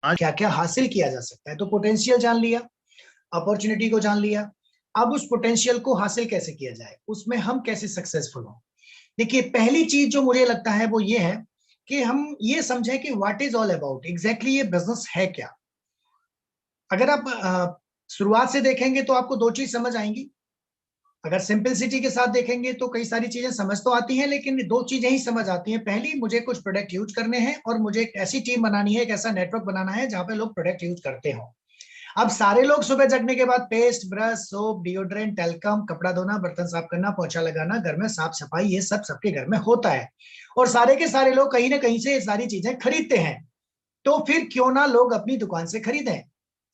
आज क्या क्या हासिल किया जा सकता है। तो पोटेंशियल जान लिया, अपॉर्चुनिटी को जान लिया, अब उस पोटेंशियल को हासिल कैसे किया जाए, उसमें हम कैसे सक्सेसफुल हो। देखिए, पहली चीज जो मुझे लगता है वो ये है कि हम ये समझें कि what is all about, exactly ये बिजनेस है क्या। अगर आप शुरुआत से देखेंगे तो आपको दो चीज समझ आएंगी। अगर सिंपलिसिटी के साथ देखेंगे तो कई सारी चीजें समझ तो आती हैं, लेकिन दो चीजें ही समझ आती हैं। पहली, मुझे कुछ प्रोडक्ट यूज करने हैं और मुझे एक ऐसी टीम बनानी है, एक ऐसा नेटवर्क बनाना है जहां पे लोग प्रोडक्ट यूज करते हो। अब सारे लोग सुबह जगने के बाद paste, brush, soap, deodorant, talcum, कपड़ा धोना, बर्तन साफ करना, पोछा लगाना, घर में साफ सफाई, ये सब सबके घर में होता है और सारे के सारे लोग कहीं ना कहीं से ये सारी चीजें खरीदते हैं। तो फिर क्यों ना लोग अपनी दुकान से खरीदें।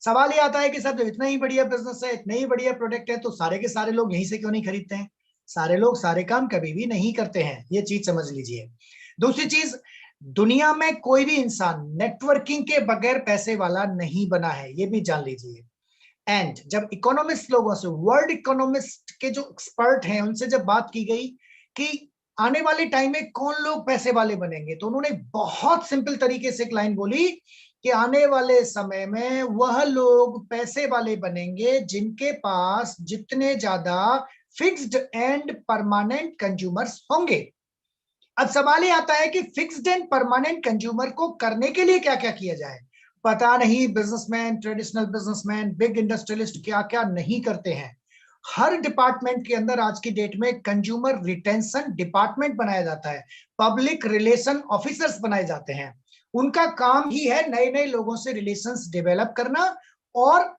सवाल ये आता है कि सर जब इतना ही बढ़िया बिजनेस है, इतने ही बढ़िया प्रोडक्ट है, तो सारे के सारे लोग यहीं से क्यों नहीं खरीदते हैं। सारे लोग सारे काम कभी भी नहीं करते हैं, ये चीज समझ लीजिए। दूसरी चीज, दुनिया में कोई भी इंसान नेटवर्किंग के बगैर पैसे वाला नहीं बना है, ये भी जान लीजिए। एंड जब इकोनॉमिस्ट लोगों से, वर्ल्ड इकोनॉमिस्ट के जो एक्सपर्ट हैं, उनसे जब बात की गई कि आने वाले टाइम में कौन लोग पैसे वाले बनेंगे, तो उन्होंने बहुत सिंपल तरीके से एक लाइन बोली कि आने वाले समय में वह लोग पैसे वाले बनेंगे जिनके पास जितने ज्यादा फिक्स्ड एंड परमानेंट कंज्यूमर्स होंगे। अब सवाल ये आता है कि फिक्स्ड एंड परमानेंट कंज्यूमर को करने के लिए क्या क्या किया जाए। पता नहीं businessman, traditional businessman, big industrialist क्या क्या नहीं करते हैं। हर डिपार्टमेंट के अंदर आज की डेट में कंज्यूमर रिटेंशन डिपार्टमेंट बनाया जाता है, पब्लिक रिलेशन ऑफिसर्स बनाए जाते हैं। उनका काम ही है नए नए लोगों से रिलेशंस डेवलप करना, और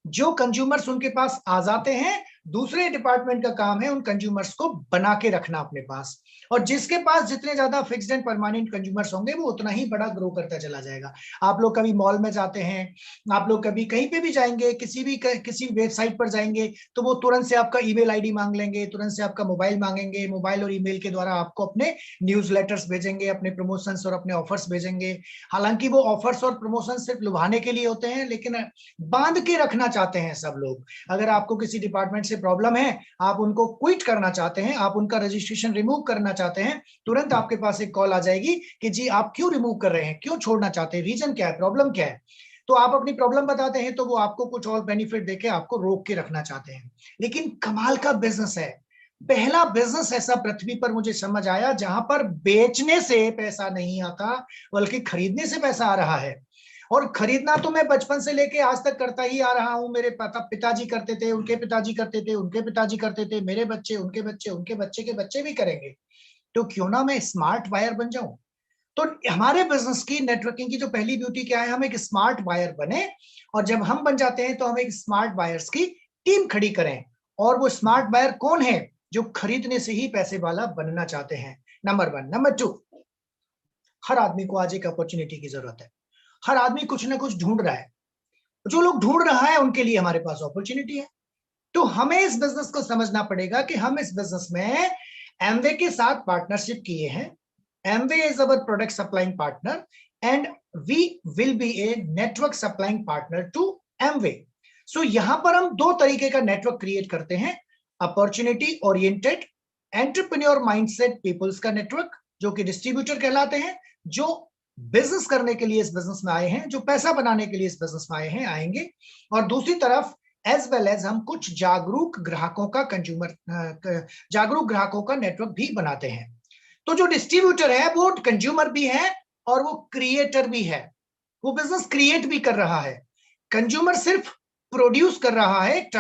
जो कंज्यूमर्स उनके पास आ जाते हैं, दूसरे डिपार्टमेंट का काम है उन कंज्यूमर्स को बना के रखना अपने पास। और जिसके पास जितने ज्यादा फिक्स्ड एंड परमानेंट कंज्यूमर्स होंगे वो उतना ही बड़ा ग्रो करता चला जाएगा। आप लोग कभी मॉल में जाते हैं, आप लोग कभी कहीं पे भी जाएंगे, किसी वेबसाइट पर जाएंगे, तो वो तुरंत से आपका ईमेल आईडी मांग लेंगे, तुरंत से आपका मोबाइल मांगेंगे, मोबाइल और ईमेल के द्वारा आपको अपने न्यूज़लेटर्स भेजेंगे, अपने प्रमोशंस और अपने ऑफर्स भेजेंगे। हालांकि वो ऑफर्स और प्रमोशन सिर्फ लुभाने के लिए होते हैं, लेकिन बांध के रखना चाहते हैं सब लोग। अगर आपको किसी डिपार्टमेंट से प्रॉब्लम है, आप उनको क्विट करना चाहते हैं, आप उनका रजिस्ट्रेशन रिमूव करना चाहते हैं, तुरंत आपके पास एक कॉल आ जाएगी कि जी आप क्यों रिमूव कर रहे हैं, क्यों छोड़ना चाहते हैं, रीजन क्या है, प्रॉब्लम क्या है। तो आप अपनी प्रॉब्लम बताते हैं तो वो आपको कुछ और बेनिफिट देके आपको रोक के रखना चाहते हैं। लेकिन कमाल का बिजनेस है, पहला बिजनेस ऐसा पृथ्वी पर मुझे समझ आया जहां पर बेचने से पैसा नहीं आता, बल्कि खरीदने से पैसा आ रहा है। और खरीदना तो मैं बचपन से लेके आज तक करता ही आ रहा हूं। मेरे पिताजी करते थे, उनके पिताजी करते थे, उनके पिताजी करते थे, मेरे बच्चे, उनके बच्चे, उनके बच्चे के बच्चे भी करेंगे। तो क्यों ना मैं स्मार्ट बायर बन जाऊं। तो हमारे बिजनेस की, नेटवर्किंग की जो पहली ब्यूटी क्या है, हम एक स्मार्ट बायर बने, और जब हम बन जाते हैं तो हम एक स्मार्ट बायर्स की टीम खड़ी करें। और वो स्मार्ट बायर कौन है? जो खरीदने से ही पैसे वाला बनना चाहते हैं, नंबर वन। नंबर टू, हर आदमी को आज एक अपॉर्चुनिटी की जरूरत है। हर आदमी कुछ ना कुछ ढूंढ रहा है, जो लोग ढूंढ रहा है उनके लिए हमारे पास अपॉर्चुनिटी है। तो हमें इस बिजनेस को समझना पड़ेगा कि हम इस बिजनेस में एमवे के साथ पार्टनरशिप किए हैं। Amway is our product supplying partner and we will be a network supplying partner to Amway. So यहां पर हम दो तरीके का नेटवर्क क्रिएट करते हैं, opportunity oriented entrepreneur mindset peoples का नेटवर्क, जो कि डिस्ट्रीब्यूटर कहलाते हैं, जो बिजनेस करने के लिए इस बिजनेस में आए हैं, जो पैसा बनाने के लिए इस बिजनेस में आए हैं, आएंगे। और दूसरी तरफ एज वेल एज हम कुछ जागरूक ग्राहकों का जागरूक ग्राहकों का नेटवर्क भी बनाते हैं। तो जो डिस्ट्रीब्यूटर है वो कंज्यूमर भी है और वो क्रिएटर भी है, वो बिजनेस क्रिएट भी कर रहा है। कंज्यूमर सिर्फ प्रोड्यूस कर रहा है एक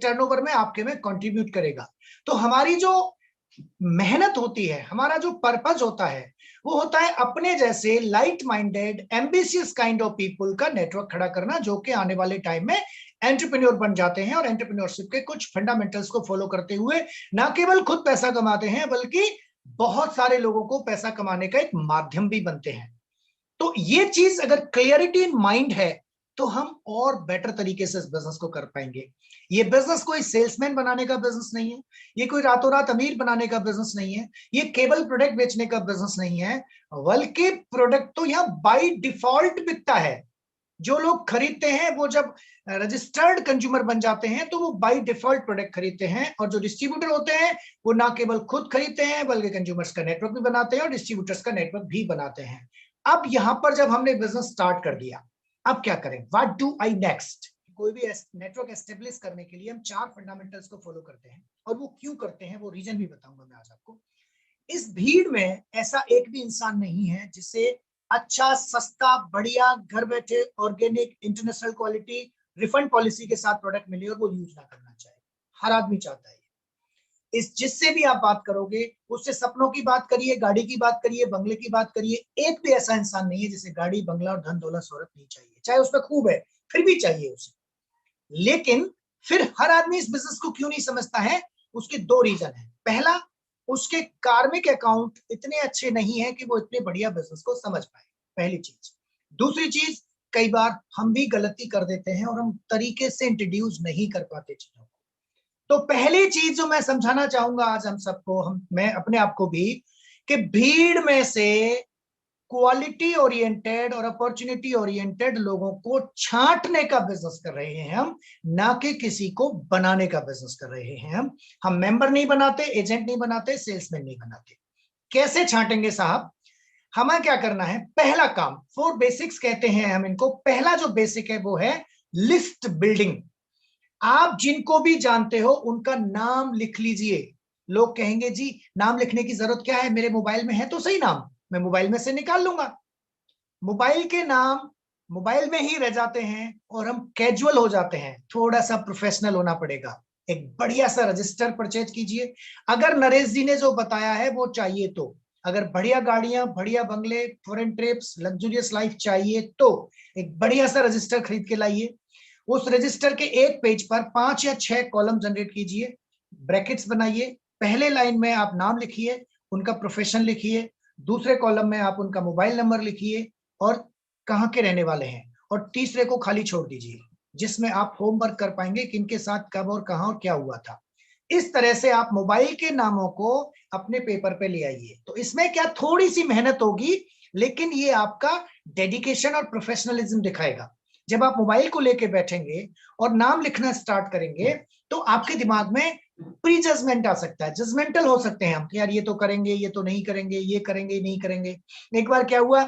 टर्नओवर में आपके में कंट्रीब्यूट करेगा। तो हमारी जो मेहनत होती है, हमारा जो पर्पज होता है, वो होता है अपने जैसे light minded ambitious kind of people का नेटवर्क खड़ा करना, जो कि आने वाले टाइम में एंटरप्रेन्योर बन जाते हैं और एंटरप्रेन्योरशिप के कुछ फंडामेंटल्स को फॉलो करते हुए ना केवल खुद पैसा कमाते हैं, बल्कि बहुत सारे लोगों को पैसा कमाने का एक माध्यम भी बनते हैं। तो ये चीज अगर क्लियरिटी इन माइंड है तो हम और बेटर तरीके से इस बिजनेस को कर पाएंगे। ये बिजनेस कोई सेल्समैन बनाने का बिजनेस नहीं है, ये कोई रातों रात अमीर बनाने का बिजनेस नहीं है, ये केवल प्रोडक्ट बेचने का बिजनेस नहीं है, बल्कि प्रोडक्ट तो यहां बाय डिफॉल्ट बिकता है। जो लोग खरीदते हैं वो जब रजिस्टर्ड कंज्यूमर बन जाते हैं तो वो बाय डिफॉल्ट प्रोडक्ट खरीदते हैं, और जो डिस्ट्रीब्यूटर होते हैं वो ना केवल खुद खरीदते हैं बल्कि कंज्यूमर्स का नेटवर्क भी बनाते हैं और डिस्ट्रीब्यूटर्स का नेटवर्क भी बनाते हैं। अब यहां पर जब हमने बिजनेस स्टार्ट कर दिया, अब क्या करें, व्हाट डू आई नेक्स्ट। कोई भी नेटवर्क एस्टेब्लिश करने के लिए हम 4 फंडामेंटल्स को फॉलो करते हैं, और वो क्यों करते हैं वो रीजन भी बताऊंगा मैं आज आपको। इस भीड़ में ऐसा एक भी इंसान नहीं है जिसे अच्छा, सस्ता, बढ़िया, घर बैठे organic, international quality, refund policy के साथ प्रोडक्ट मिले और वो यूज ना करना चाहे। हर आदमी चाहता है। इस जिससे भी आप बात करोगे उससे सपनों की बात करिए, गाड़ी की बात करिए, बंगले की बात करिए, एक भी ऐसा इंसान नहीं है जिसे गाड़ी, बंगला और धन दौलत शोहरत नहीं चाहिए, चाहे उसमें खूब है फिर भी चाहिए उसे। लेकिन फिर हर आदमी इस बिजनेस को क्यों नहीं समझता है, उसके 2 रीजन है। पहला, उसके कार्मिक अकाउंट इतने अच्छे नहीं है कि वो इतने बढ़िया बिजनेस को समझ पाए, पहली चीज। दूसरी चीज, कई बार हम भी गलती कर देते हैं और हम तरीके से इंट्रोड्यूस नहीं कर पाते चीजों को। तो पहली चीज जो मैं समझाना चाहूंगा आज हम सबको, मैं अपने आप को भी, कि भीड़ में से क्वालिटी ओरिएंटेड और अपॉर्चुनिटी ओरिएंटेड लोगों को छांटने का बिजनेस कर रहे हैं हम, ना कि किसी को बनाने का बिजनेस कर रहे हैं हम मेंबर नहीं बनाते, एजेंट नहीं बनाते, सेल्समैन नहीं बनाते। कैसे छांटेंगे साहब, हमें क्या करना है, पहला काम, 4 बेसिक्स कहते हैं हम इनको। पहला जो बेसिक है वो है लिस्ट बिल्डिंग। आप जिनको भी जानते हो उनका नाम लिख लीजिए। लोग कहेंगे जी नाम लिखने की जरूरत क्या है, मेरे मोबाइल में है तो सही नाम, मैं मोबाइल में से निकाल लूंगा। मोबाइल के नाम मोबाइल में ही रह जाते हैं और हम कैजुअल हो जाते हैं। थोड़ा सा प्रोफेशनल होना पड़ेगा। एक बढ़िया सा रजिस्टर परचेज कीजिए। अगर नरेश जी ने जो बताया है वो चाहिए तो, अगर बढ़िया गाड़ियां, बढ़िया बंगले, फॉरेन ट्रिप्स, लग्जरियस लाइफ चाहिए तो एक बढ़िया सा रजिस्टर खरीद के लाइए। उस रजिस्टर के एक पेज पर 5 या 6 कॉलम जनरेट कीजिए, ब्रैकेट्स बनाइए। पहले लाइन में आप नाम लिखिए, उनका प्रोफेशन लिखिए, दूसरे कॉलम में आप उनका मोबाइल नंबर लिखिए और कहाँ के रहने वाले हैं, और तीसरे को खाली छोड़ दीजिए जिसमें आप होमवर्क कर पाएंगे कि इनके साथ कब और कहां और क्या हुआ था। इस तरह से आप मोबाइल के नामों को अपने पेपर पे ले आइए। तो इसमें क्या, थोड़ी सी मेहनत होगी, लेकिन ये आपका डेडिकेशन और प्रोफेशनलिज्म दिखाएगा। जब आप मोबाइल को लेके बैठेंगे और नाम लिखना स्टार्ट करेंगे तो आपके दिमाग में प्री जजमेंट आ सकता है, जजमेंटल हो सकते हैं हम कि यार ये तो करेंगे, ये तो नहीं करेंगे, ये करेंगे, नहीं करेंगे। एक बार क्या हुआ,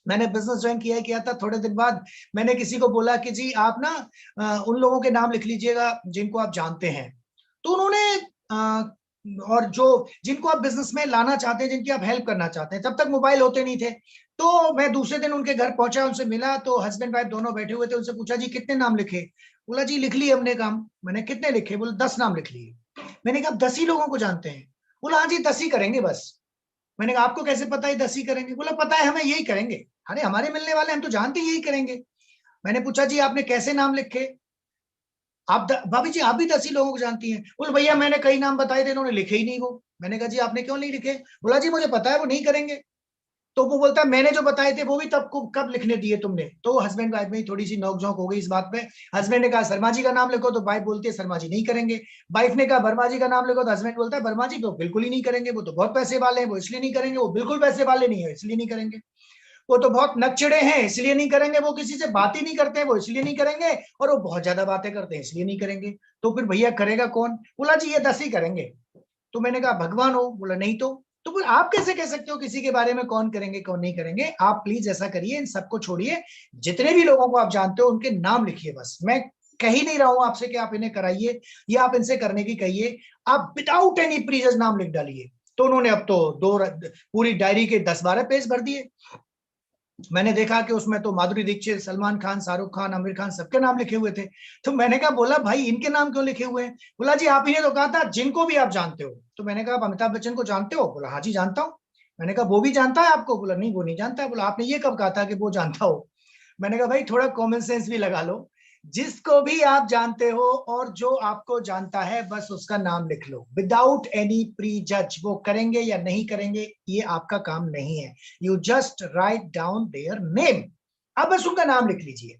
मैंने बिजनेस ज्वाइन किया था, थोड़े दिन बाद मैंने किसी को बोला कि जी आप ना उन लोगों के नाम लिख लीजिएगा जिनको आप जानते हैं। तो उन्होंने और जो जिनको आप बिजनेस में लाना चाहते हैं, जिनकी आप हेल्प करना चाहते हैं, तब तक मोबाइल होते नहीं थे। तो मैं दूसरे दिन उनके घर पहुंचा, उनसे मिला, तो हस्बैंड वाइफ दोनों बैठे हुए थे। उनसे पूछा जी कितने नाम लिखे। बोला जी लिख लिए हमने काम। मैंने कितने लिखे, बोला 10 नाम लिख लिए। मैंने कहा 10 ही लोगों को जानते हैं। बोला हाँ जी 10 ही करेंगे बस। मैंने कहा आपको कैसे पता है 10 ही करेंगे। बोला पता है हमें, यही करेंगे। अरे हमारे मिलने वाले हम तो जानते यही करेंगे। मैंने पूछा जी आपने कैसे नाम लिखे, आप भाभी जी आप भी 10 ही लोगों को जानती हैं। बोले भैया मैंने कई नाम बताए थे, इन्होंने लिखे ही नहीं वो। मैंने कहा जी आपने क्यों नहीं लिखे। बोला जी मुझे पता है वो नहीं करेंगे। तो वो बोलता है मैंने जो बताए थे वो भी तब को कब लिखने दिए तुमने। तो हस्बैंड वाइफ में थोड़ी सी नोकझोंक हो गई इस बात पे। हस्बैंड ने कहा शर्मा जी का नाम लिखो, तो वाइफ बोलती है शर्मा जी नहीं करेंगे। वाइफ ने कहा वर्मा जी का नाम लिखो, तो हस्बैंड बोलता है वर्मा जी तो बिल्कुल ही नहीं करेंगे, वो तो बहुत पैसे वाले हैं, वो इसलिए नहीं करेंगे, वो बिल्कुल पैसे वाले नहीं है इसलिए नहीं करेंगे, वो तो बहुत नकचिड़े हैं इसलिए नहीं करेंगे, वो किसी से बात ही नहीं करते हैं वो इसलिए नहीं करेंगे, और वो बहुत ज्यादा बातें करते हैं इसलिए नहीं करेंगे। तो फिर भैया करेगा कौन। बोला जी ये 10 ही करेंगे। तो मैंने कहा भगवान हो। बोला नहीं तो फिर आप कैसे कह सकते हो किसी के बारे में कौन करेंगे कौन नहीं करेंगे। आप प्लीज ऐसा करिए, इन सबको छोड़िए, जितने भी लोगों को आप जानते हो उनके नाम लिखिए। बस मैं कह ही नहीं रहा हूं आपसे कि आप इन्हें कराइए या आप इनसे करने की कहिए, आप विदाउट एनी प्रीजस नाम लिख डालिए। तो उन्होंने अब तो पूरी डायरी के 10-12 पेज भर दिए। मैंने देखा कि उसमें तो माधुरी दीक्षित, सलमान खान, शाहरुख खान, आमिर खान सबके नाम लिखे हुए थे। तो मैंने कहा, बोला भाई इनके नाम क्यों लिखे हुए हैं। बोला जी आप ही ने तो कहा था जिनको भी आप जानते हो। तो मैंने कहा आप अमिताभ बच्चन को जानते हो। बोला हाँ जी जानता हूँ। मैंने कहा वो भी जानता है आपको। बोला नहीं वो नहीं जानता है। बोला आपने ये कब कहा था कि वो जानता हो। मैंने कहा भाई थोड़ा कॉमन सेंस भी लगा लो। जिसको भी आप जानते हो और जो आपको जानता है बस उसका नाम लिख लो विदाउट एनी प्री जज। वो करेंगे या नहीं करेंगे ये आपका काम नहीं है। You just write down their name. अब बस उनका नाम लिख लीजिए।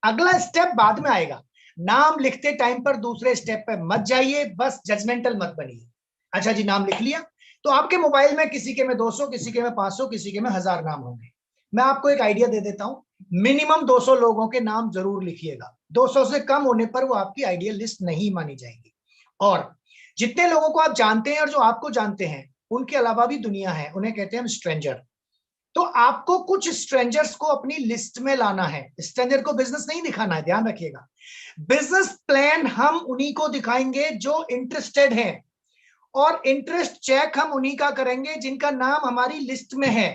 अगला स्टेप बाद में आएगा। नाम लिखते टाइम पर दूसरे स्टेप पे मत जाइए, बस जजमेंटल मत बनिए। अच्छा जी नाम लिख लिया, तो आपके मोबाइल में किसी के में 200, किसी के में 500, किसी के में 1000 नाम होंगे। मैं आपको एक आइडिया दे देता हूं, मिनिमम 200 लोगों के नाम जरूर लिखिएगा। 200 से कम होने पर वो आपकी आइडियल लिस्ट नहीं मानी जाएगी। और जितने लोगों को आप जानते हैं और जो आपको जानते हैं उनके अलावा भी दुनिया है, उन्हें कहते हैं हम स्ट्रेंजर। तो आपको कुछ स्ट्रेंजर्स को अपनी लिस्ट में लाना है। स्ट्रेंजर को बिजनेस नहीं दिखाना है, ध्यान रखिएगा। बिजनेस प्लान हम उन्हीं को दिखाएंगे जो इंटरेस्टेड हैं, और इंटरेस्ट चेक हम उन्हीं का करेंगे जिनका नाम हमारी लिस्ट में है।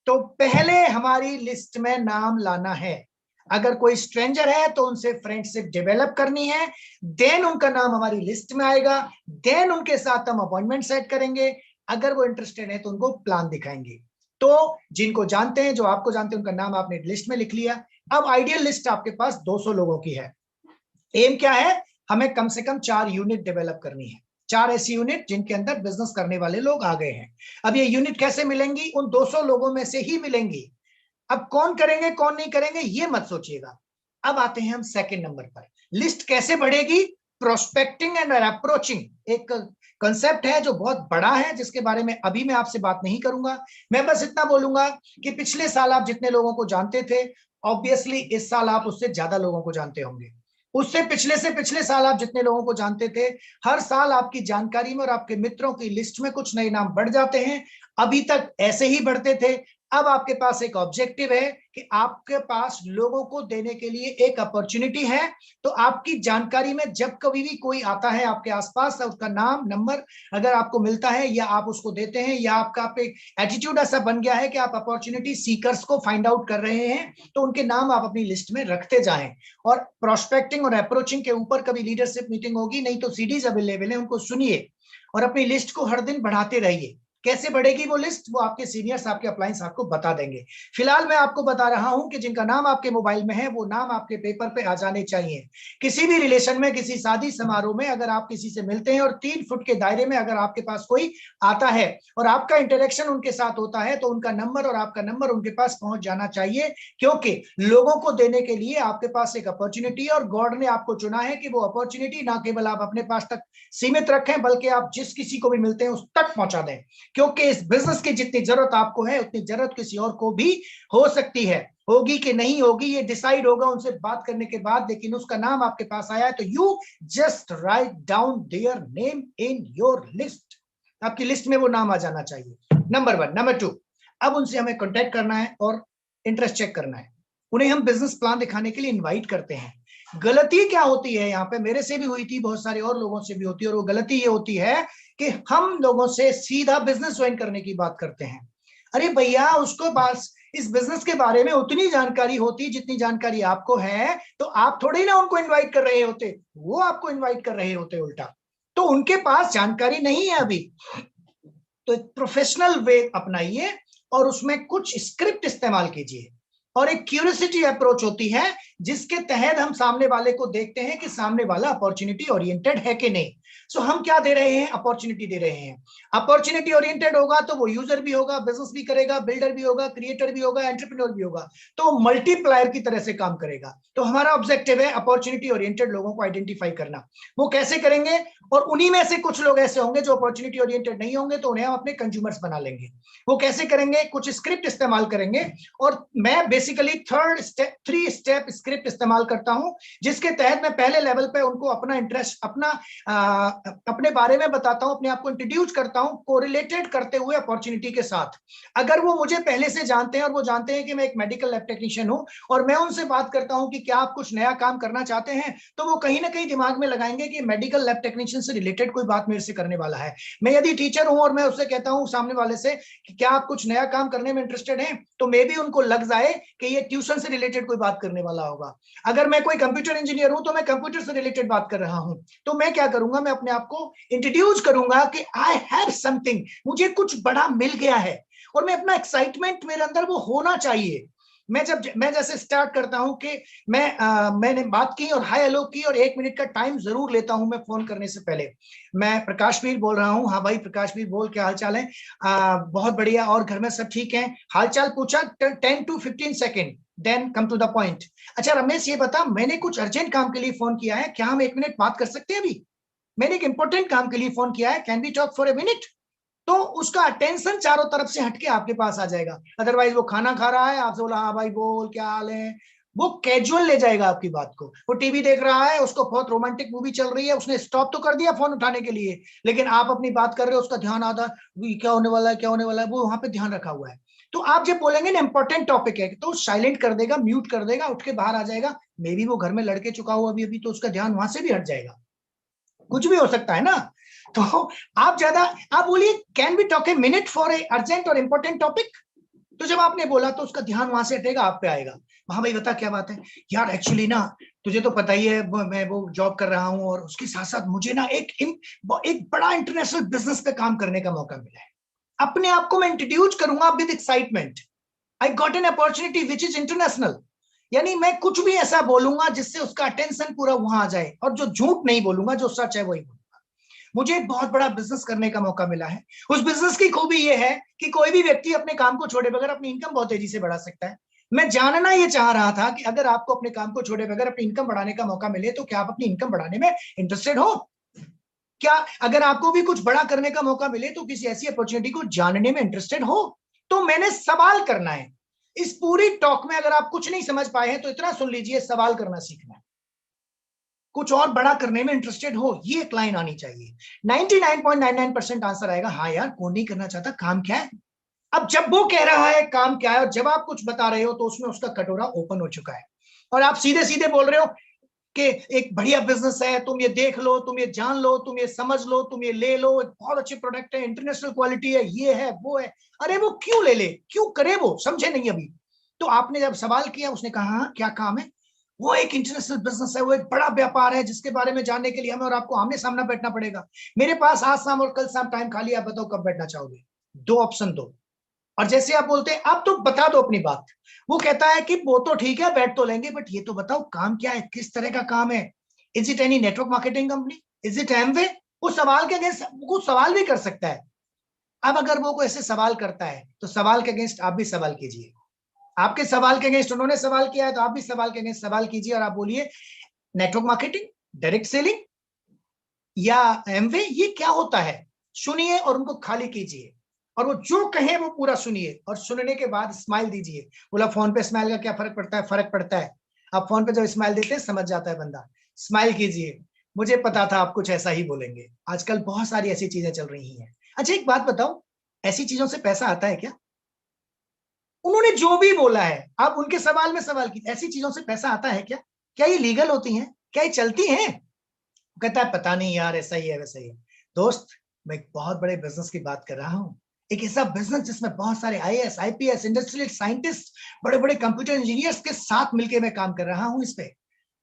तो पहले हमारी लिस्ट में नाम लाना है। अगर कोई स्ट्रेंजर है तो उनसे फ्रेंडशिप डेवलप करनी है, देन उनका नाम हमारी लिस्ट में आएगा, देन उनके साथ हम अपॉइंटमेंट सेट करेंगे। अगर वो इंटरेस्टेड है तो उनको प्लान दिखाएंगे। तो जिनको जानते हैं, जो आपको जानते हैं, उनका नाम आपने लिस्ट में लिख लिया। अब आइडियल लिस्ट आपके पास 200 लोगों की है। एम क्या है? हमें कम से कम 4 यूनिट डेवलप करनी है, 4 ऐसी यूनिट जिनके अंदर बिजनेस करने वाले लोग आ गए हैं। अब ये यूनिट कैसे मिलेंगी? उन 200 लोगों में से ही मिलेंगी। अब कौन करेंगे कौन नहीं करेंगे ये मत सोचिएगा। अब आते हैं हम सेकंड नंबर पर। लिस्ट कैसे बढ़ेगी? प्रोस्पेक्टिंग एंड अप्रोचिंग एक कंसेप्ट है जो बहुत बड़ा है, जिसके बारे में अभी मैं आपसे बात नहीं करूंगा। मैं बस इतना बोलूंगा कि पिछले साल आप जितने लोगों को जानते थे, ऑब्वियसली इस साल आप उससे ज्यादा लोगों को जानते होंगे। उससे पिछले साल आप जितने लोगों को जानते थे, हर साल आपकी जानकारी में और आपके मित्रों की लिस्ट में कुछ नए नाम बढ़ जाते हैं। अभी तक ऐसे ही बढ़ते थे। अब आपके पास एक ऑब्जेक्टिव है कि आपके पास लोगों को देने के लिए एक अपॉर्चुनिटी है। तो आपकी जानकारी में जब कभी भी कोई आता है आपके आसपास, उसका नाम नंबर अगर आपको मिलता है या आप उसको देते हैं, या आपका एक एटीट्यूड ऐसा बन गया है कि आप अपॉर्चुनिटी सीकर्स को फाइंड आउट कर रहे हैं, तो उनके नाम आप अपनी लिस्ट में रखते जाएं। और प्रोस्पेक्टिंग और अप्रोचिंग के ऊपर कभी लीडरशिप मीटिंग होगी, नहीं तो सीडीज अवेलेबल है, उनको सुनिए और अपनी लिस्ट को हर दिन बढ़ाते रहिए। कैसे बढ़ेगी वो लिस्ट, वो आपके सीनियर्स, आपके अप्लायंस आपको बता देंगे। फिलहाल मैं आपको बता रहा हूं कि जिनका नाम आपके मोबाइल में है वो नाम आपके पेपर पे आ जाने चाहिए। किसी भी रिलेशन में, किसी शादी समारोह में अगर आप किसी से मिलते हैं और 3 फुट के दायरे में अगर आपके पास कोई आता है और आपका इंटरेक्शन उनके साथ होता है, तो उनका नंबर और आपका नंबर उनके पास पहुंच जाना चाहिए। क्योंकि लोगों को देने के लिए आपके पास एक अपॉर्चुनिटी, और गॉड ने आपको चुना है कि वो अपॉर्चुनिटी ना केवल आप अपने पास तक सीमित रखें, बल्कि आप जिस किसी को भी मिलते हैं उस तक पहुंचा दें। क्योंकि इस बिजनेस की जितनी जरूरत आपको है, उतनी जरूरत किसी और को भी हो सकती है। होगी कि नहीं होगी ये डिसाइड होगा उनसे बात करने के बाद, लेकिन उसका नाम आपके पास आया है तो you just write down their name in your list. आपकी लिस्ट में वो नाम आ जाना चाहिए, नंबर 1। नंबर 2, अब उनसे हमें कांटेक्ट करना है और इंटरेस्ट चेक करना है। उन्हें हम बिजनेस प्लान दिखाने के लिए इनवाइट करते हैं। गलती क्या होती है यहाँ पे, मेरे से भी हुई थी, बहुत सारे और लोगों से भी होती है, और वो गलती ये होती है कि हम लोगों से सीधा बिजनेस ज्वाइन करने की बात करते हैं। अरे भैया, उसको पास इस बिजनेस के बारे में उतनी जानकारी होती जितनी जानकारी आपको है, तो आप थोड़ी ना उनको इनवाइट कर रहे होते, वो आपको इनवाइट कर रहे होते उल्टा। तो उनके पास जानकारी नहीं है अभी। तो एक प्रोफेशनल वे अपनाइए और उसमें कुछ स्क्रिप्ट इस्तेमाल कीजिए, और एक क्यूरियोसिटी अप्रोच होती है जिसके तहत हम सामने वाले को देखते हैं कि सामने वाला अपॉर्चुनिटी ओरिएंटेड है कि नहीं। सो हम क्या दे रहे हैं? अपॉर्चुनिटी दे रहे हैं। अपॉर्चुनिटी ओरिएंटेड होगा तो वो यूजर भी होगा, बिजनेस भी करेगा, बिल्डर भी होगा, क्रिएटर भी होगा, एंटरप्रेन्योर भी होगा, तो मल्टीप्लायर की तरह से काम करेगा। तो हमारा ऑब्जेक्टिव है अपॉर्चुनिटी ओरिएंटेड लोगों को आइडेंटिफाई करना। वो कैसे करेंगे? और उन्हीं में से कुछ लोग ऐसे होंगे जो अपॉर्चुनिटी ओरिएंटेड नहीं होंगे, तो उन्हें हम अपने कंज्यूमर्स बना लेंगे। वो कैसे करेंगे? कुछ स्क्रिप्ट इस्तेमाल करेंगे, और मैं बेसिकली 3 स्टेप स्क्रिप्ट इस्तेमाल करता हूं, जिसके तहत मैं पहले लेवल पे उनको अपना इंटरेस्ट, अपने बारे में बताता हूं, अपने आप को इंट्रोड्यूस करता हूं, कोरिलेटेड करते हुए अपॉर्चुनिटी के साथ। अगर वो मुझे पहले से जानते हैं और वो जानते हैं कि मैं एक मेडिकल लैब टेक्नीशियन हूं, और मैं उनसे बात करता हूं कि क्या आप कुछ नया काम करना चाहते हैं, तो वो कहीं ना कहीं दिमाग में लगाएंगे कि मेडिकल लैब टेक्नीशियन से रिलेटेड कोई बात मेरे से करने वाला है। मैं यदि टीचर हूं और मैं उससे कहता हूं सामने वाले से कि क्या आप कुछ नया काम करने में इंटरेस्टेड हैं, तो मे भी उनको लग जाए कि ये ट्यूशन से रिलेटेड कोई बात करने वाला होगा। अगर मैं कोई कंप्यूटर इंजीनियर हूं तो मैं कंप्यूटर से रिलेटेड बात कर रहा हूं, तो मैं क्या करूंगा? मैं अपने आप को इंट्रोड्यूस करूंगा कि आई हैव समथिंग, मुझे कुछ बड़ा मिल गया है, और मैं अपना एक्साइटमेंट मेरे अंदर वो होना चाहिए। मैं जैसे स्टार्ट करता हूं कि मैंने बात की और हाय हेलो की, और 1 मिनट का टाइम जरूर लेता हूं मैं फोन करने से पहले। मैं प्रकाशवीर बोल रहा हूं। हाँ भाई प्रकाशवीर बोल, क्या हाल चाल है? बहुत बढ़िया, और घर में सब ठीक है? हालचाल पूछा, 10 to 15 second, then come to the point. अच्छा रमेश, ये बता, मैंने कुछ अर्जेंट काम के लिए फोन किया है, क्या हम 1 मिनट बात कर सकते हैं अभी? मैंने एक इंपॉर्टेंट काम के लिए फोन किया है, can we talk for a minute? तो उसका अटेंशन चारों तरफ से हटके आपके पास आ जाएगा। अदरवाइज वो खाना खा रहा है, आपसे बोला हाँ भाई बोल, क्या हाल है, वो कैजुअल ले जाएगा आपकी बात को। वो टीवी देख रहा है, उसको बहुत रोमांटिक मूवी चल रही है, उसने स्टॉप तो कर दिया फोन उठाने के लिए, लेकिन आप अपनी बात कर रहे हो, उसका ध्यान आधा क्या होने वाला है, क्या होने वाला है, वो वहां पे ध्यान रखा हुआ है। तो आप जब बोलेंगे ना इंपॉर्टेंट टॉपिक है, तो साइलेंट कर देगा, म्यूट कर देगा, उठ के बाहर आ जाएगा। मे बी वो घर में लड़के चुका हो अभी अभी, तो उसका ध्यान वहां से भी हट जाएगा, कुछ भी हो सकता है ना। तो आप ज्यादा, आप बोलिए can we talk a minute for a urgent और इंपॉर्टेंट टॉपिक, तो जब आपने बोला तो उसका ध्यान वहां से हटेगा, आप पे आएगा। हाँ भाई बता क्या बात है यार, एक्चुअली ना तुझे तो पता ही है मैं वो जॉब कर रहा हूँ, और उसके साथ साथ मुझे ना एक बड़ा इंटरनेशनल बिजनेस पे काम करने का मौका मिला है। अपने आप को मैं इंट्रोड्यूस करूंगा with excitement, I got an opportunity which is international. यानी मैं कुछ भी ऐसा बोलूंगा जिससे उसका अटेंशन पूरा वहां आ जाए, और जो झूठ नहीं बोलूंगा, जो सच है वही बोलूंगा। मुझे एक बहुत बड़ा बिजनेस करने का मौका मिला है। उस बिजनेस की खूबी यह है कि कोई भी व्यक्ति अपने काम को छोड़े बगैर अपनी इनकम बहुत तेजी से बढ़ा सकता है। मैं जानना ये चाह रहा था कि अगर आपको अपने काम को छोड़े बगैर अपनी इनकम बढ़ाने का मौका मिले, तो क्या आप अपनी इनकम बढ़ाने में इंटरेस्टेड हो? क्या अगर आपको भी कुछ बड़ा करने का मौका मिले, तो किसी ऐसी अपॉर्चुनिटी को जानने में इंटरेस्टेड हो? तो मैंने सवाल करना है। इस पूरी टॉक में अगर आप कुछ नहीं समझ पाए हैं तो इतना सुन लीजिए, सवाल करना सीखना है। कुछ और बड़ा करने में इंटरेस्टेड हो, ये एक लाइन आनी चाहिए। 99.99% आंसर आएगा हाँ यार, कौन नहीं करना चाहता, काम क्या है। अब जब वो कह रहा है काम क्या है, और जब आप कुछ बता रहे हो, तो उसमें उसका कटोरा ओपन हो चुका है, और आप सीधे सीधे बोल रहे हो कि एक बढ़िया बिजनेस है, तुम ये देख लो, तुम ये जान लो, तुम ये समझ लो, तुम ये ले लो, एक बहुत अच्छे प्रोडक्ट है, इंटरनेशनल क्वालिटी है, ये है वो है। अरे वो क्यों ले ले, क्यों करे, वो समझे नहीं अभी। तो आपने जब सवाल किया, उसने कहा हाँ क्या काम है, वो एक इंटरनेशनल बिजनेस है, वो एक बड़ा व्यापार है, जिसके बारे में जानने के लिए हमें और आपको आमने सामने बैठना पड़ेगा। मेरे पास आज शाम और कल शाम टाइम खाली, आप बताओ कब बैठना चाहोगे? दो ऑप्शन दो, और जैसे आप बोलते हैं आप तो बता दो अपनी बात, वो कहता है कि वो तो ठीक है बैठ तो लेंगे, बट ये तो बताओ काम क्या है, किस तरह का काम है। Is it any network marketing company, is it Amway? वो सवाल के अगेंस्ट वो सवाल भी कर सकता है। अब अगर वो कोई ऐसे सवाल करता है, तो सवाल के अगेंस्ट आप भी सवाल कीजिए। आपके सवाल के अगेंस्ट उन्होंने सवाल किया है, तो आप भी सवाल के अगेंस्ट सवाल कीजिए, और आप बोलिए नेटवर्क मार्केटिंग, डायरेक्ट सेलिंग या एमवे, ये क्या होता है? सुनिए और उनको खाली कीजिए, और वो जो कहे वो पूरा सुनिए, और सुनने के बाद स्माइल दीजिए। बोला फोन पे स्माइल का क्या फर्क पड़ता है? फर्क पड़ता है। आप फोन पे जब स्माइल देते हैं समझ जाता है बंदा। स्माइल कीजिए, मुझे पता था आप कुछ ऐसा ही बोलेंगे। आजकल बहुत सारी ऐसी चीजें चल रही हैं। अच्छा एक बात बताओ, ऐसी चीजों से पैसा आता है क्या? उन्होंने जो भी बोला है, आप उनके सवाल में सवाल की, ऐसी चीजों से पैसा आता है क्या? क्या ये लीगल होती हैं? क्या ये चलती हैं? कहता है पता नहीं यार, ऐसा ही है वैसा ही है। दोस्त, मैं एक बहुत बड़े बिजनेस की बात कर रहा हूं, एक ऐसा बिजनेस जिसमें बहुत सारे आईएएस आईपीएस इंडस्ट्रियल साइंटिस्ट, बड़े बड़े कंप्यूटर इंजीनियर्स के साथ मिलकर मैं काम कर रहा हूं इस पे।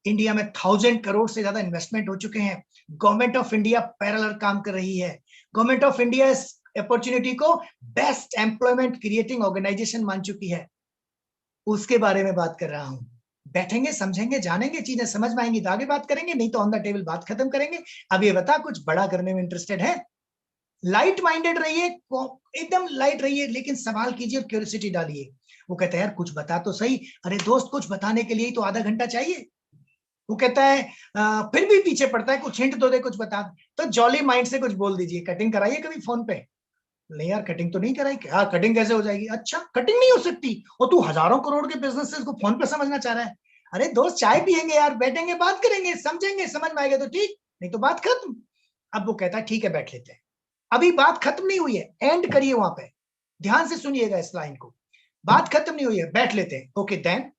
इंडिया में 1000 करोड़ से ज्यादा इन्वेस्टमेंट हो चुके हैं। गवर्नमेंट ऑफ इंडिया पैरेलल काम कर रही है। गवर्नमेंट ऑफ इंडिया इस अपॉर्चुनिटी को बेस्ट एम्प्लॉयमेंट क्रिएटिंग ऑर्गेनाइजेशन मान चुकी है। उसके बारे में बात कर रहा हूं। बैठेंगे, समझेंगे, जानेंगे, चीजें समझ में आएंगी तो आगे बात करेंगे, नहीं तो ऑन द टेबल बात खत्म करेंगे। अब ये बता, कुछ बड़ा करने में इंटरेस्टेड है? लाइट माइंडेड रहिए, एकदम लाइट रहिए, लेकिन सवाल कीजिए और क्यूरियोसिटी डालिए। वो कहता है यार कुछ बता तो सही। अरे दोस्त, कुछ बताने के लिए तो आधा घंटा चाहिए। वो कहता है फिर भी पीछे पड़ता है, कुछ हिंट तो दे, कुछ बता। तो जॉली माइंड से कुछ बोल दीजिए, कटिंग कराइए कभी फोन पे? नहीं यार, कटिंग तो नहीं कराई। क्या कटिंग कैसे हो जाएगी? अच्छा, कटिंग नहीं हो सकती, और तू हजारों करोड़ के बिजनेस को फोन पे समझना चाह रहा है? अरे दोस्त, चाय पियेंगे यार, बैठेंगे, बात करेंगे, समझेंगे, समझ में आएगा तो ठीक, नहीं तो बात खत्म। अब वो कहता है ठीक है बैठ लेते हैं। अभी बात खत्म नहीं हुई है, एंड करिए वहां पे, ध्यान से सुनिएगा इस लाइन को। बात खत्म नहीं हुई है, बैठ लेते हैं। ओके देन,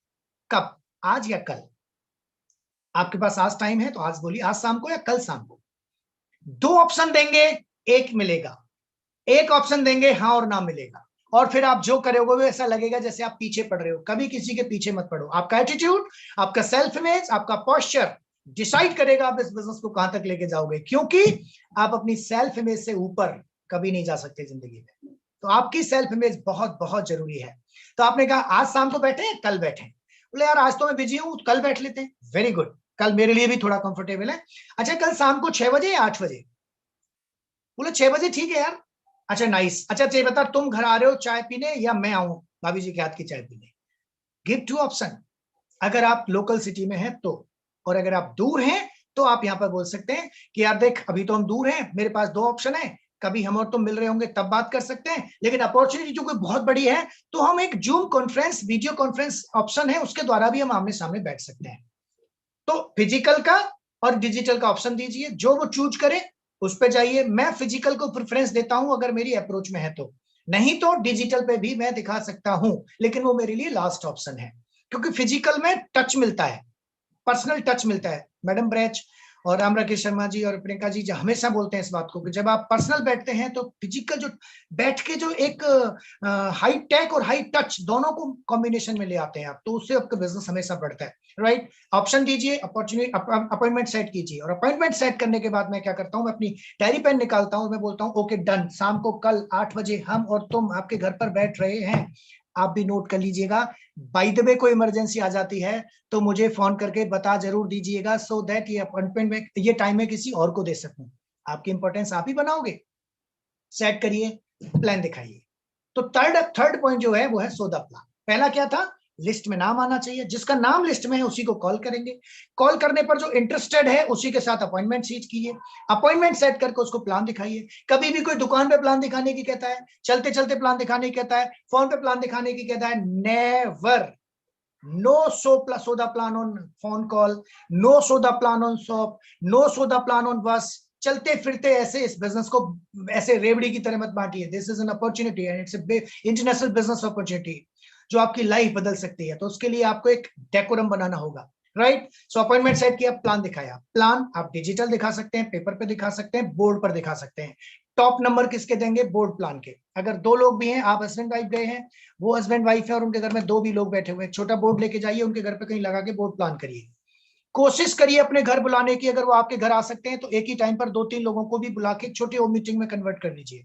कब? आज या कल? आपके पास आज टाइम है तो आज बोलिए, आज शाम को या कल शाम को। दो ऑप्शन देंगे, एक मिलेगा। एक ऑप्शन देंगे हाँ और ना मिलेगा, और फिर आप जो करोगे वो ऐसा लगेगा जैसे आप पीछे पड़ रहे हो। कभी किसी के पीछे मत पड़ो। आपका एटीट्यूड, आपका सेल्फ इमेज, आपका पोस्चर डिसाइड करेगा आप इस बिजनेस को कहां तक लेके जाओगे, क्योंकि आप अपनी सेल्फ इमेज से ऊपर कभी नहीं जा सकते जिंदगी में। तो आपकी सेल्फ इमेज बहुत बहुत जरूरी है। तो आपने कहा आज शाम को बैठे, कल बैठे। बोले यार आज तो मैं बिजी हूं, कल बैठ लेते हैं। वेरी गुड, कल मेरे लिए भी थोड़ा कंफर्टेबल है। अच्छा कल शाम को 6 बजे या 8 बजे? बोले 6 बजे ठीक है यार। अच्छा नाइस। अच्छा ये बता, तुम घर आ रहे हो चाय पीने या मैं आऊं भाभी जी के हाथ की चाय पीने? Give two option. अगर आप लोकल सिटी में हैं तो, और अगर आप दूर हैं तो आप यहां पर बोल सकते हैं कि यार देख अभी तो हम दूर हैं, मेरे पास दो ऑप्शन है, कभी हम और तुम मिल रहे होंगे तब बात कर सकते हैं, लेकिन अपॉर्चुनिटी जो कोई बहुत बड़ी है तो हम एक zoom conference, video conference option है, उसके द्वारा भी हम आमने सामने बैठ सकते हैं। तो फिजिकल का और डिजिटल का ऑप्शन दीजिए, जो वो चूज करे उस पे जाइए। मैं फिजिकल को प्रेफरेंस देता हूं अगर मेरी अप्रोच में है तो। नहीं तो डिजिटल पे भी मैं दिखा सकता हूं, लेकिन वो मेरे लिए लास्ट ऑप्शन है, क्योंकि फिजिकल में टच मिलता है, पर्सनल टच मिलता है। मैडम ब्रैच और राम राकेश शर्मा जी और प्रियंका जी हमेशा बोलते हैं इस बात को कि जब आप पर्सनल बैठते हैं तो फिजिकल जो बैठ के जो एक हाई टेक और हाई टच दोनों को कॉम्बिनेशन में ले आते हैं आप, तो उससे आपका बिजनेस हमेशा बढ़ता है। राइट, ऑप्शन दीजिए, अपॉर्चुनिटी, अपॉइंटमेंट सेट कीजिए, और अपॉइंटमेंट सेट करने के बाद मैं क्या करता हूं, मैं अपनी डायरी पेन निकालता हूं, मैं बोलता हूं ओके डन, शाम को कल 8 बजे हम और तुम आपके घर पर बैठ रहे हैं। आप भी नोट कर लीजिएगा, बाय द वे कोई इमरजेंसी आ जाती है तो मुझे फोन करके बता जरूर दीजिएगा, सो दैट ये अपॉइंटमेंट में ये टाइम में किसी और को दे सकूं। आपकी इंपॉर्टेंस आप ही बनाओगे, सेट करिए, प्लान दिखाइए। तो थर्ड पॉइंट जो है वो है सौदा प्लान। पहला क्या था, लिस्ट में नाम आना चाहिए, जिसका नाम लिस्ट में है उसी को कॉल करेंगे, कॉल करने पर जो इंटरेस्टेड है उसी के साथ अपॉइंटमेंट सेट कीजिए, अपॉइंटमेंट सेट करके उसको प्लान दिखाइए। कभी भी कोई दुकान पे प्लान दिखाने की कहता है, चलते चलते प्लान दिखाने की कहता है, फोन पे प्लान दिखाने की कहता है, never, no soda plan on phone call, no soda plan on shop, no soda plan on bus। चलते फिरते ऐसे इस बिजनेस को ऐसे रेवड़ी की तरह मत बांटिए। This is an opportunity and it's international business opportunity जो आपकी लाइफ बदल सकती है, तो उसके लिए आपको एक डेकोरम बनाना होगा। राइट, सो अपॉइंटमेंट सेट किया, प्लान दिखाया। प्लान आप डिजिटल दिखा सकते हैं, पेपर पे दिखा सकते हैं, बोर्ड पर दिखा सकते हैं। टॉप नंबर किसके देंगे, बोर्ड प्लान के। अगर 2 लोग भी हैं, आप हस्बैंड वाइफ गए हैं, वो हस्बैंड वाइफ है और उनके घर में 2 भी लोग बैठे हुए हैं, छोटा बोर्ड लेके जाइए, उनके घर पे कहीं लगा के बोर्ड प्लान करिए। कोशिश करिए अपने घर बुलाने की, अगर वो आपके घर आ सकते हैं तो एक ही टाइम पर 2-3 लोगों को भी बुला के छोटी होम मीटिंग में कन्वर्ट कर लीजिए।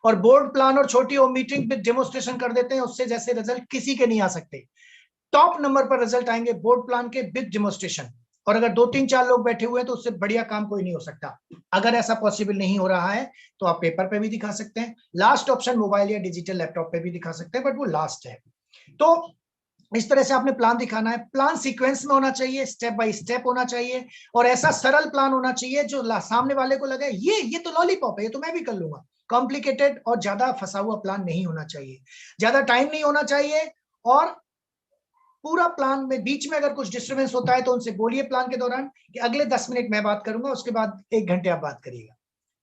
और बोर्ड प्लान और छोटी होम मीटिंग में डेमोन्स्ट्रेशन कर देते हैं, उससे जैसे रिजल्ट किसी के नहीं आ सकते। टॉप नंबर पर रिजल्ट आएंगे बोर्ड प्लान के विद डेमोन्स्ट्रेशन। और अगर 2-3-4 लोग बैठे हुए हैं तो उससे बढ़िया काम कोई नहीं हो सकता। अगर ऐसा पॉसिबल नहीं हो रहा है तो आप पेपर पे भी दिखा सकते हैं, लास्ट ऑप्शन मोबाइल या डिजिटल लैपटॉप पे भी दिखा सकते हैं, बट वो लास्ट है। तो इस तरह से आपने प्लान दिखाना है। प्लान सीक्वेंस में होना चाहिए, स्टेप बाय स्टेप होना चाहिए, और ऐसा सरल प्लान होना चाहिए जो सामने वाले को लगे ये तो लॉलीपॉप है, ये तो मैं भी कर लूंगा। कॉम्प्लिकेटेड और ज्यादा फंसा हुआ प्लान नहीं होना चाहिए, ज्यादा टाइम नहीं होना चाहिए। और पूरा प्लान में बीच में अगर कुछ डिस्टर्बेंस होता है तो उनसे बोलिए प्लान के दौरान कि अगले 10 मिनट मैं बात करूंगा, उसके बाद 1 घंटे आप बात करिएगा।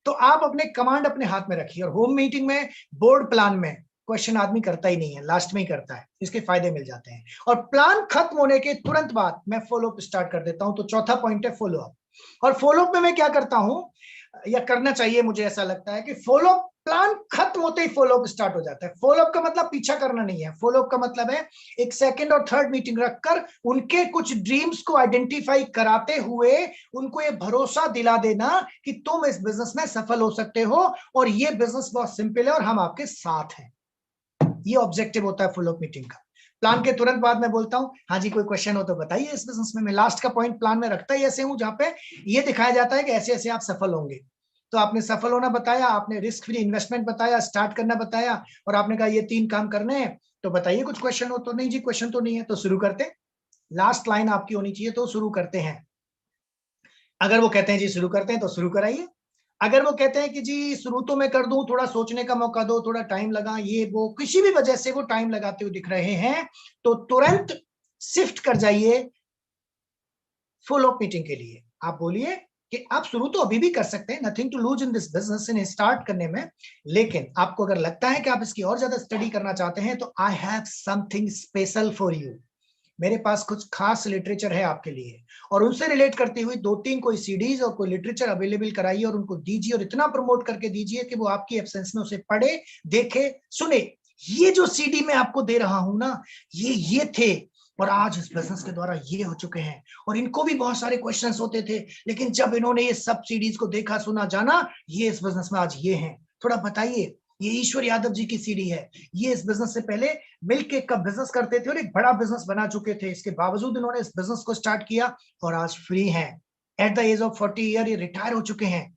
तो आप अपने कमांड अपने हाथ में रखिए। और होम मीटिंग में बोर्ड प्लान में क्वेश्चन आदमी करता ही नहीं है, लास्ट में ही करता है, इसके फायदे मिल जाते हैं। और प्लान खत्म होने के तुरंत बाद मैं फॉलो अप स्टार्ट कर देता हूं। तो चौथा पॉइंट है फॉलो अप। और फॉलो अप में मैं क्या करता हूं, या करना चाहिए, मुझे ऐसा लगता है कि फॉलो अप, प्लान खत्म होते ही फॉलो अप स्टार्ट हो जाता है। फॉलो अप का मतलब पीछा करना नहीं है, फॉलो अप का मतलब है एक सेकंड और थर्ड मीटिंग रखकर उनके कुछ ड्रीम्स को आइडेंटिफाई कराते हुए उनको ये भरोसा दिला देना कि तुम इस बिजनेस में सफल हो सकते हो, और ये बिजनेस बहुत सिंपल है और हम आपके साथ हैं। ये ऑब्जेक्टिव होता है फॉलो अप मीटिंग का। प्लान के तुरंत बाद मैं बोलता हूं हाँ जी कोई क्वेश्चन हो तो बताइए इस बिजनेस में। मैं लास्ट का पॉइंट प्लान में रखता ही ऐसे हूं जहां पे ये दिखाया जाता है कि ऐसे ऐसे आप सफल होंगे। तो आपने सफल होना बताया, आपने रिस्क फ्री इन्वेस्टमेंट बताया, स्टार्ट करना बताया, और आपने कहा ये 3 काम करने हैं, तो बताइए कुछ क्वेश्चन हो तो। नहीं जी क्वेश्चन तो नहीं है, तो शुरू करते हैं। लास्ट लाइन आपकी होनी चाहिए, तो शुरू करते हैं। अगर वो कहते हैं जी शुरू करते हैं तो शुरू कराइए। अगर वो कहते हैं कि जी शुरू तो मैं कर दूं, थोड़ा सोचने का मौका दो, थोड़ा टाइम लगा, ये वो किसी भी वजह से वो टाइम लगाते हुए दिख रहे हैं, तो तुरंत शिफ्ट कर जाइए फॉलो अप मीटिंग के लिए। आप बोलिए कि आप शुरू तो अभी भी कर सकते हैं, nothing to lose in this business, इन स्टार्ट करने में। लेकिन आपको अगर लगता है कि आप इसकी और ज्यादा स्टडी करना चाहते हैं तो I have something special for you. मेरे पास कुछ खास लिटरेचर है आपके लिए, और उनसे रिलेट करती हुई 2-3 कोई सीडीज और कोई लिटरेचर अवेलेबल कराइए और उनको दीजिए, और इतना प्रमोट करके दीजिए कि वो आपकी एब्सेंस में उसे पढ़े, देखे, सुने। ये जो सीडी मैं आपको दे रहा हूं ना, ये थे, और आज इस बिजनेस के द्वारा ये हो चुके हैं। और इनको भी बहुत सारे क्वेश्चंस होते थे, लेकिन जब इन्होंने ये सब सीडीज को देखा, सुना, जाना, ये इस बिजनेस में आज ये हैं। थोड़ा बताइए, ये ईश्वर यादव जी की सीडी है, ये इस बिजनेस से पहले मिल्क केक का बिजनेस करते थे और एक बड़ा बिजनेस बना चुके थे। इसके बावजूद इन्होंने इस बिजनेस को स्टार्ट किया और आज फ्री हैं। At the age of 40 year ये रिटायर हो चुके हैं।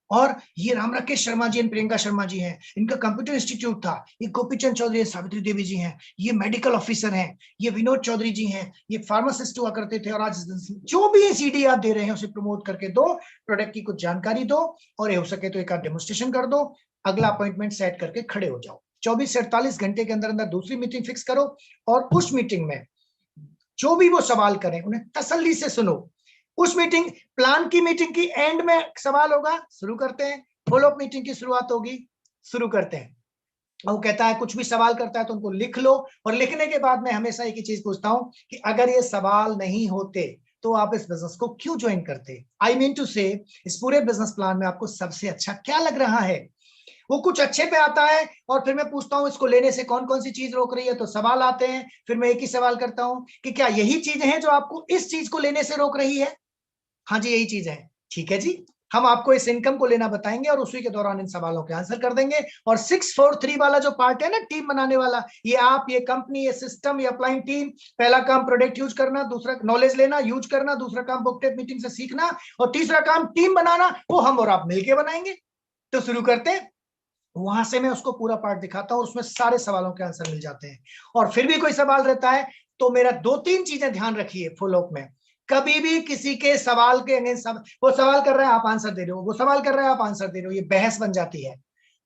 और ये राम राकेश शर्मा जी एंड प्रियंका शर्मा जी हैं, इनका कंप्यूटर इंस्टीट्यूट था। ये गोपीचंद चौधरी, सावित्री देवी जी हैं, ये मेडिकल ऑफिसर हैं। ये विनोद चौधरी जी हैं, ये फार्मासिस्ट हुआ करते थे। और आज जो भी सीडी आप दे रहे हैं उसे प्रमोट करके दो, प्रोडक्ट की कुछ जानकारी दो, और ये हो सके तो एक आध डेमोन्स्ट्रेशन कर दो। अगला अपॉइंटमेंट सेट करके खड़े हो जाओ। 24 से 48 घंटे के अंदर अंदर दूसरी मीटिंग फिक्स करो, और उस मीटिंग में जो भी वो सवाल करें उन्हें तसल्ली से सुनो। उस मीटिंग, प्लान की मीटिंग की एंड में सवाल होगा, शुरू करते हैं। फॉलो अप मीटिंग की शुरुआत होगी, शुरू करते हैं। वो कहता है कुछ भी सवाल करता है तो उनको लिख लो, और लिखने के बाद मैं हमेशा एक ही चीज पूछता हूं कि अगर ये सवाल नहीं होते तो आप इस बिजनेस को क्यों ज्वाइन करते। आई मीन टू से, इस पूरे बिजनेस प्लान में आपको सबसे अच्छा क्या लग रहा है। वो कुछ अच्छे पे आता है और फिर मैं पूछता हूं इसको लेने से कौन कौन सी चीज रोक रही है, तो सवाल आते हैं, फिर मैं एक ही सवाल करता हूं कि क्या यही चीजें हैं जो आपको इस चीज को लेने से रोक रही है। हाँ जी यही चीज है। ठीक है जी, हम आपको इस इनकम को लेना बताएंगे और उसी के दौरान इन सवालों के आंसर कर देंगे। और 643 वाला जो पार्ट है ना टीम बनाने वाला, ये आप, ये कंपनी, ये सिस्टम, ये अप्लाइंग टीम, पहला काम प्रोडक्ट यूज करना, दूसरा नॉलेज लेना यूज करना, दूसरा काम बुक टेप मीटिंग से सीखना, और तीसरा काम टीम बनाना, वो हम और आप मिलके बनाएंगे। तो शुरू करते हैं। वहां से मैं उसको पूरा पार्ट दिखाता हूँ, उसमें सारे सवालों के आंसर मिल जाते हैं। और फिर भी कोई सवाल रहता है तो मेरा 2-3 चीजें ध्यान रखिए फॉलोअप में। कभी भी किसी के सवाल के अगेंस्ट, वो सवाल कर रहा है आप आंसर दे रहे हो, वो सवाल कर रहा है आप आंसर दे रहे हो, ये बहस बन जाती है।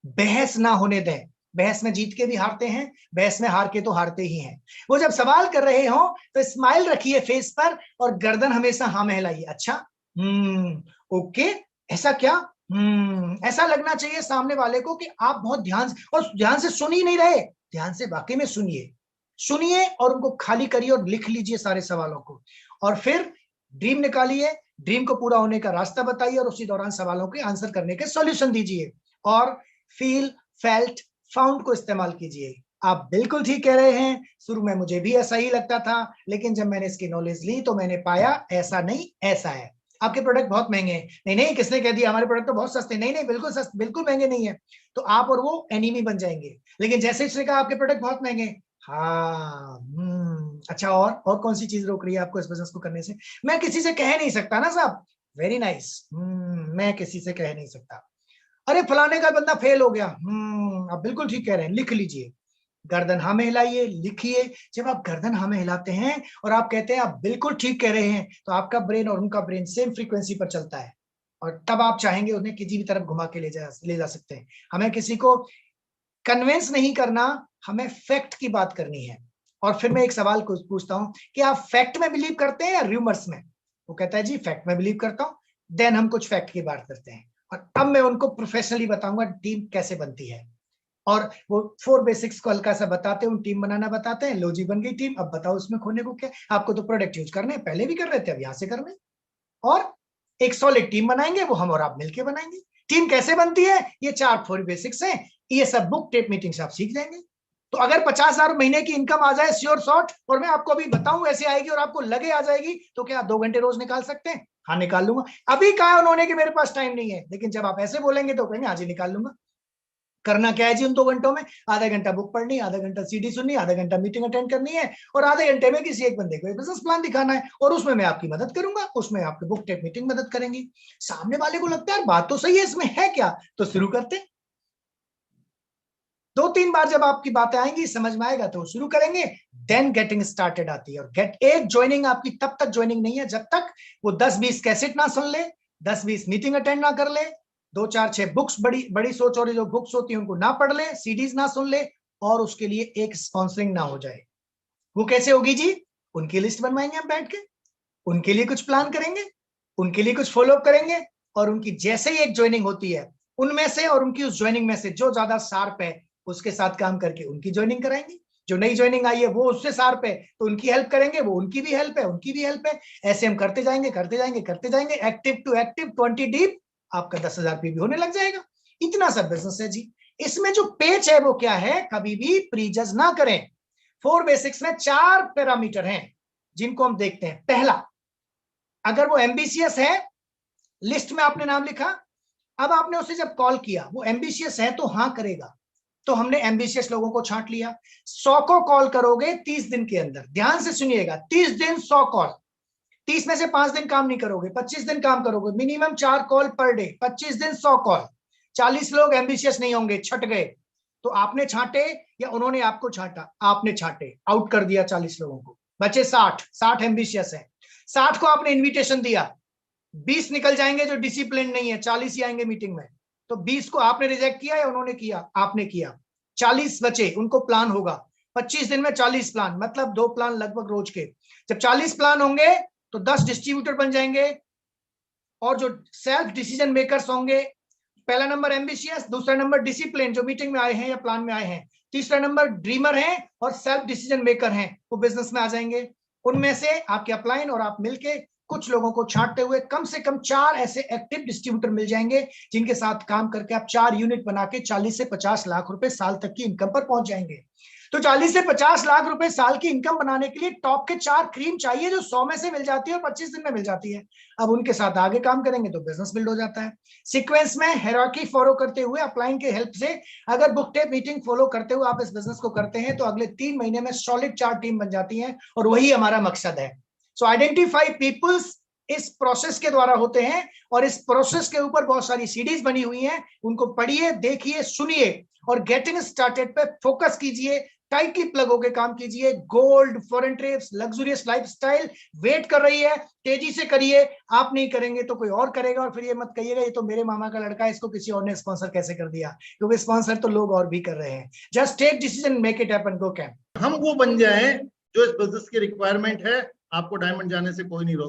बहस ना होने दें। बहस में जीत के भी हारते हैं, बहस में हार के तो हारते ही हैं। वो जब सवाल कर रहे हो तो स्माइल रखिए फेस पर, और गर्दन हमेशा हाँ में हिलाइए। अच्छा, ओके, ऐसा क्या, ऐसा लगना चाहिए सामने वाले को कि आप बहुत ध्यान से, और ध्यान से सुन ही नहीं रहे, ध्यान से वाकई में सुनिए। सुनिए और उनको खाली करिए और लिख लीजिए सारे सवालों को। और फिर ड्रीम निकालिए, ड्रीम को पूरा होने का रास्ता बताइए, और उसी दौरान सवालों के आंसर करने के सॉल्यूशन दीजिए। और फील, फेल्ट, फाउंड को इस्तेमाल कीजिए। आप बिल्कुल ठीक कह रहे हैं, शुरू में मुझे भी ऐसा ही लगता था, लेकिन जब मैंने इसकी नॉलेज ली तो मैंने पाया ऐसा नहीं ऐसा है। आपके प्रोडक्ट बहुत महंगे हैं। नहीं नहीं, किसने कह दिया हमारे प्रोडक्ट तो बहुत सस्ते। नहीं नहीं, बिल्कुल सस्ते, बिल्कुल महंगे नहीं है। तो आप और वो एनिमी बन जाएंगे। लेकिन जैसे इसने कहा आपके प्रोडक्ट बहुत महंगे, हाँ, अच्छा, और कौन सी चीज रोक रही है आपको इस बिजनेस को करने से। मैं किसी से कह नहीं सकता ना साहब। वेरी नाइस, मैं किसी से कह नहीं सकता। अरे फलाने का बंदा फेल हो गया, आप बिल्कुल ठीक कह रहे हैं, लिख लीजिए। गर्दन हाँ में हिलाइए, लिखिए। जब आप गर्दन हाँ में हिलाते हैं और आप कहते हैं आप बिल्कुल ठीक कह रहे हैं, तो आपका ब्रेन और उनका ब्रेन सेम फ्रीक्वेंसी पर चलता है, और तब आप चाहेंगे उन्हें किसी भी तरफ घुमा के ले जा सकते हैं। हमें किसी को कन्विंस नहीं करना, हमें फैक्ट की बात करनी है। और फिर मैं एक सवाल को पूछता हूं कि आप फैक्ट में बिलीव करते हैं या रूमर्स में। वो कहता है जी फैक्ट में बिलीव करता हूं। देन हम कुछ फैक्ट की बात करते हैं, और अब मैं उनको प्रोफेशनली बताऊंगा टीम कैसे बनती है। और वो 4 बेसिक्स को हल्का सा बताते हैं, टीम बनाना बताते हैं। लो जी बन गई टीम, अब बताओ उसमें खोने को क्या। आपको तो प्रोडक्ट यूज करने, पहले भी कर रहे थे, अब यहां से करने। और एक सॉलिड टीम बनाएंगे, वो हम और आप मिलकर बनाएंगे। टीम कैसे बनती है, ये 4 बेसिक्स हैं, ये सब बुक टेप मीटिंग से आप सीख जाएंगे। तो अगर 50,000 महीने की इनकम आ जाए श्योर शॉर्ट, और मैं आपको अभी बताऊं ऐसे आएगी, और आपको लगे आ जाएगी, तो क्या 2 घंटे रोज निकाल सकते हैं। हाँ निकाल लूंगा। अभी कहा उन्होंने कि मेरे पास टाइम नहीं है, लेकिन जब आप ऐसे बोलेंगे तो कहेंगे आज ही निकाल लूंगा। करना क्या है जी उन 2 घंटों में, आधा घंटा बुक पढ़नी, आधा घंटा सीडी सुननी, आधा घंटा मीटिंग अटेंड करनी है, और आधे घंटे में किसी एक बंदे को बिजनेस प्लान दिखाना है, और उसमें मैं आपकी मदद करूंगा, उसमें आपकी बुक टेप मीटिंग मदद करेंगी। सामने वाले को लगता है बात तो सही है, इसमें है क्या, तो शुरू करते हैं। 2-3 बार जब आपकी बातें आएंगी, समझ में आएगा तो शुरू करेंगे। देन गेटिंग स्टार्टेड आती है। और एक ज्वाइनिंग आपकी तब तक ज्वाइनिंग नहीं है जब तक वो 10-20 कैसेट ना सुन ले, 10-20 मीटिंग अटेंड ना कर ले, 2-4-6 बुक्स, बड़ी बड़ी सोच और जो बुक्स होती है उनको ना पढ़ ले, सीडीज ना सुन ले, और उसके लिए एक स्पॉन्सरिंग ना हो जाए। वो कैसे होगी जी, उनकी लिस्ट बनवाएंगे हम बैठ के, उनके लिए कुछ प्लान करेंगे, उनके लिए कुछ फॉलोअप करेंगे, और उनकी जैसे ही एक ज्वाइनिंग होती है उनमें से, और उनकी उस ज्वाइनिंग में से जो ज्यादा शार्प है उसके साथ काम करके उनकी ज्वाइनिंग कराएंगे। जो नई ज्वाइनिंग आई है वो उससे शार्प है तो उनकी हेल्प करेंगे, वो उनकी भी हेल्प है, उनकी भी हेल्प है। ऐसे हम करते जाएंगे करते जाएंगे करते जाएंगे, एक्टिव टू एक्टिव 20 डीप, आपका 10,000 पीवी होने लग जाएगा। इतना सा बिजनेस है जी। इसमें जो पेच है वो क्या है, कभी भी प्रीजज ना करें। 4 बेसिक्स में 4 पैरामीटर हैं जिनको हम देखते हैं। पहला, अगर वो एम्बिशियस है, लिस्ट में आपने नाम लिखा, अब आपने उसे जब कॉल किया, वो एम्बिशियस है तो हाँ करेगा, तो हमने एम्बिशियस लोगों को छांट लिया। 100 को कॉल करोगे 30 दिन के अंदर, ध्यान से सुनिएगा, 30 दिन 100 कॉल। 30 में से 5 दिन काम नहीं करोगे, 25 दिन काम करोगे, मिनिमम 4 कॉल पर डे, 25 दिन 100 कॉल। 40 लोग एम्बिशियस नहीं होंगे, छट गए। तो आपने छांटे या उन्होंने आपको छांटा, आपने छांटे, आउट कर दिया 40 लोगों को, बचे 60 एम्बिशियस है। 60 को आपने इन्विटेशन दिया, 20 निकल जाएंगे जो डिसिप्लिन नहीं है, 40 ही आएंगे मीटिंग में। तो 20 को आपने रिजेक्ट किया या उन्होंने किया, आपने किया। 40 बचे, उनको प्लान होगा 25 दिन में 40 प्लान, मतलब 2 प्लान लगभग रोज के। जब 40 प्लान होंगे तो 10 डिस्ट्रीब्यूटर बन जाएंगे, और जो सेल्फ डिसीजन मेकर्स होंगे पहला नंबर एम्बिशियस, दूसरा नंबर डिसिप्लिन जो मीटिंग में आए हैं या प्लान में आए हैं, तीसरा नंबर ड्रीमर है और सेल्फ डिसीजन मेकर हैं, वो बिजनेस में आ जाएंगे। उनमें से आपके अपलाइन और आप मिलके कुछ लोगों को छांटते हुए कम से कम 4 ऐसे एक्टिव डिस्ट्रीब्यूटर मिल जाएंगे जिनके साथ काम करके आप 4 यूनिट बना के 40 से 50 लाख रुपए साल तक की इनकम पर पहुंच जाएंगे। तो 40 से 50 लाख रुपए साल की इनकम बनाने के लिए टॉप के 4 क्रीम चाहिए जो 100 में से मिल जाती है और 25 दिन में मिल जाती है। अब उनके साथ आगे काम करेंगे तो बिजनेस बिल्ड हो जाता है। सीक्वेंस में हायरार्की फॉलो करते हुए अपलाइन के हेल्प से अगर बुक टेप मीटिंग फॉलो करते हुए आप इस बिजनेस को करते हैं तो अगले 3 महीने में सॉलिड 4 टीम बन जाती है और वही हमारा मकसद है। सो आइडेंटिफाई पीपल्स इस प्रोसेस के द्वारा होते हैं और इस प्रोसेस के ऊपर बहुत सारी सीडीज बनी हुई हैं, उनको पढ़िए, देखिए, सुनिए और गेटिंग स्टार्टेड पे फोकस कीजिए, टाइटली प्लग होकर काम कीजिए। Gold, foreign trips, luxurious lifestyle wait कर रही है, तेजी से करिए। आप नहीं करेंगे तो कोई और करेगा और फिर ये मत कहिएगा ये तो मेरे मामा का लड़का है, इसको किसी और ने स्पॉन्सर कैसे कर दिया, क्योंकि स्पॉन्सर तो लोग और भी कर रहे हैं। Just take decision, make it happen, go can. हम वो बन जाएं जो इस बिजनेस की रिक्वायरमेंट है, आपको डायमंड जाने से कोई नहीं रोक